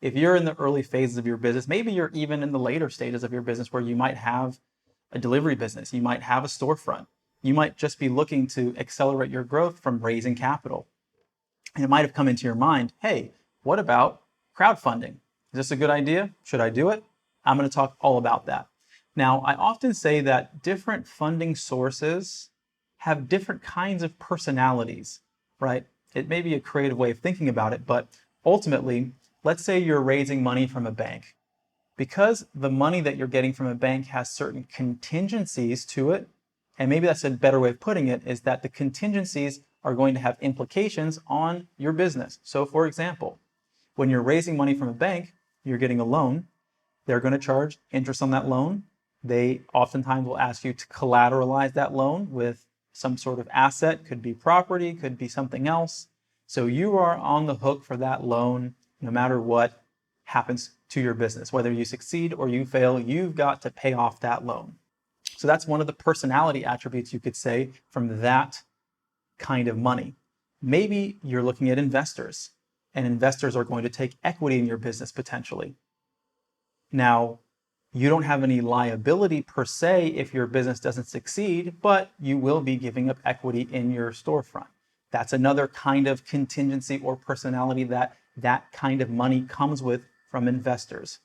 If you're in the early phases of your business, maybe you're even in the later stages of your business where you might have a delivery business, you might have a storefront, you might just be looking to accelerate your growth from raising capital. And it might have come into your mind, hey, what about crowdfunding? Is this a good idea? Should I do it? I'm going to talk all about that. Now, I often say that different funding sources have different kinds of personalities, right? It may be a creative way of thinking about it, but ultimately, let's say you're raising money from a bank. Because the money that you're getting from a bank has certain contingencies to it, and maybe that's a better way of putting it, is that the contingencies are going to have implications on your business. So for example, when you're raising money from a bank, you're getting a loan, they're going to charge interest on that loan. They oftentimes will ask you to collateralize that loan with some sort of asset, could be property, could be something else. So you are on the hook for that loan no matter what happens to your business. Whether you succeed or you fail, you've got to pay off that loan. So that's one of the personality attributes you could say from that kind of money. Maybe you're looking at investors, and investors are going to take equity in your business potentially. Now, you don't have any liability per se if your business doesn't succeed, but you will be giving up equity in your storefront. That's another kind of contingency or personality that kind of money comes with from investors.